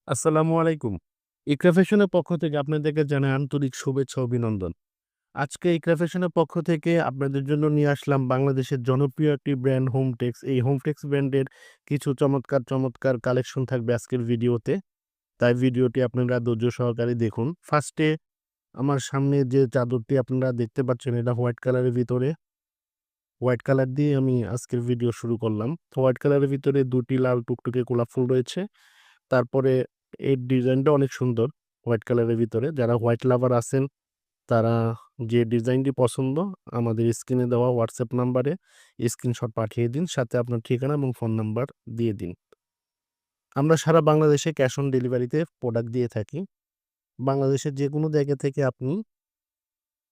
আসসালামু আলাইকুম। ইকরা ফ্যাশনের পক্ষ থেকে আপনাদেরকে জানাই আন্তরিক শুভেচ্ছা ও অভিনন্দন। আজকে ইকরা ফ্যাশনের পক্ষ থেকে আপনাদের জন্য নিয়ে আসলাম বাংলাদেশের জনপ্রিয় একটি ব্র্যান্ড হোমটেক্স। এই হোমটেক্স ব্র্যান্ডের কিছু চমৎকার কালেকশন থাকবে আজকের ভিডিওতে। তাই ভিডিওটি আপনারা ধৈর্য সহকারে দেখুন। ফার্স্টে আমার সামনে যে চাদরটি আপনারা দেখতে পাচ্ছেন এটা হোয়াইট কালারের ভিতরে। হোয়াইট কালার দিয়ে আমি আজকের ভিডিও শুরু করলাম। হোয়াইট কালারের ভিতরে ২ টি লাল টুকটুকে গোলাপ ফুল রয়েছে। তারপরে এর ডিজাইনটা অনেক সুন্দর হোয়াইট কালারের ভিতরে। যারা হোয়াইট লাভার আছেন তারা যে ডিজাইনটি পছন্দ আমাদের স্ক্রিনে দেওয়া WhatsApp নাম্বারে স্ক্রিনশট পাঠিয়ে দিন। সাথে আপনার ঠিকানা এবং ফোন নাম্বার দিয়ে দিন। আমরা সারা বাংলাদেশে ক্যাশ অন ডেলিভারিতে প্রোডাক্ট দিয়ে থাকি। বাংলাদেশের যেকোনো জায়গা থেকে আপনি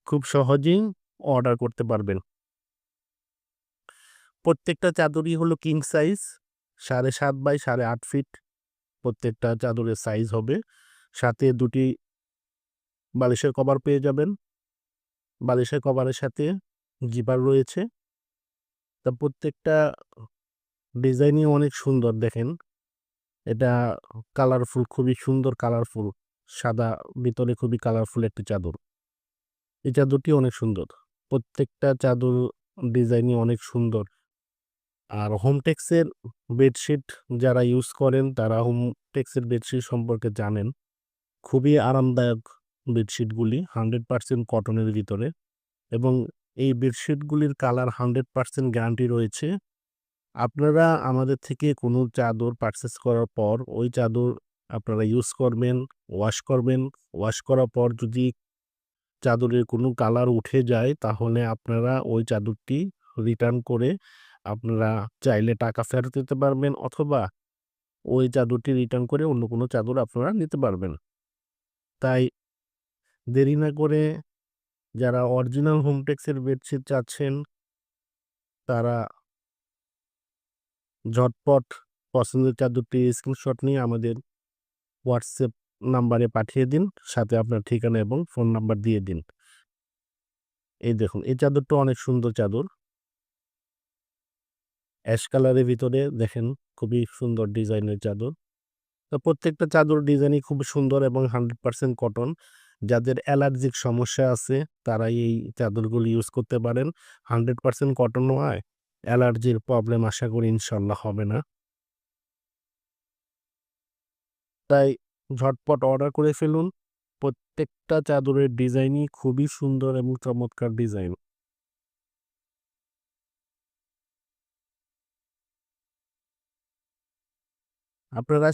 খুব সহজেই অর্ডার করতে পারবেন। প্রত্যেকটা চাদরই হলো কিং সাইজ ৭.৫ বাই ৮.৫ ফিট প্রত্যেকটা চাদরের সাইজ হবে। সাথে ২ টি বালিশের কভার পেয়ে যাবেন। বালিশের কভারের সাথে জিপার রয়েছে। তা প্রত্যেকটা ডিজাইনই অনেক সুন্দর দেখেন। এটা কালারফুল খুবই সুন্দর কালারফুল। সাদা ভিতরে খুবই কালারফুল একটি চাদর। এই চাদরটি অনেক সুন্দর। প্রত্যেকটা চাদর ডিজাইনই অনেক সুন্দর। আর হোমটেক্সের বেডশিট যারা ইউজ করেন তারা হোমটেক্সের বেডশিট সম্পর্কে জানেন। খুবই আরামদায়ক বেডশিটগুলি 100% কটনের ভিতরে এবং এই বেডশিটগুলির কালার 100% গ্যারান্টি রয়েছে। আপনারা আমাদের থেকে কোনো চাদর পারচেজ করার পর ওই চাদর আপনারা ইউজ করবেন, ওয়াশ করবেন। ওয়াশ করার পর যদি চাদরের কোনো কালার উঠে যায় তাহলে আপনারা ওই চাদরটি রিটার্ন করে আপনারা চাইলে টাকা ফেরত দিতে পারবেন অথবা ওই চাদরটি রিটার্ন করে অন্য কোনো চাদর আপনারা নিতে পারবেন। তাই দেরি না করে যারা অরিজিনাল হোমটেক্সের বেডশিট চাচ্ছেন তারা ঝটপট পছন্দের চাদরটি স্ক্রিনশট নিয়ে আমাদের WhatsApp নাম্বারে পাঠিয়ে দিন। সাথে আপনার ঠিকানা এবং ফোন নাম্বার দিয়ে দিন। এই দেখুন এই চাদরটা অনেক সুন্দর চাদর। অ্যাশ কালারের ভিতরে দেখেন খুবই সুন্দর ডিজাইনের চাদর। তো প্রত্যেকটা চাদর ডিজাইনই খুব সুন্দর এবং 100% কটন। যাদের অ্যালার্জিক সমস্যা আছে তারা এই চাদরগুলো ইউজ করতে পারেন। 100% কটন হওয়ায় অ্যালার্জির প্রবলেম আশা করি ইনশাআল্লাহ হবে না। তাই ঝটপট অর্ডার করে ফেলুন। প্রত্যেকটা চাদরের ডিজাইনই খুবই সুন্দর এবং চমৎকার ডিজাইন। আপনারা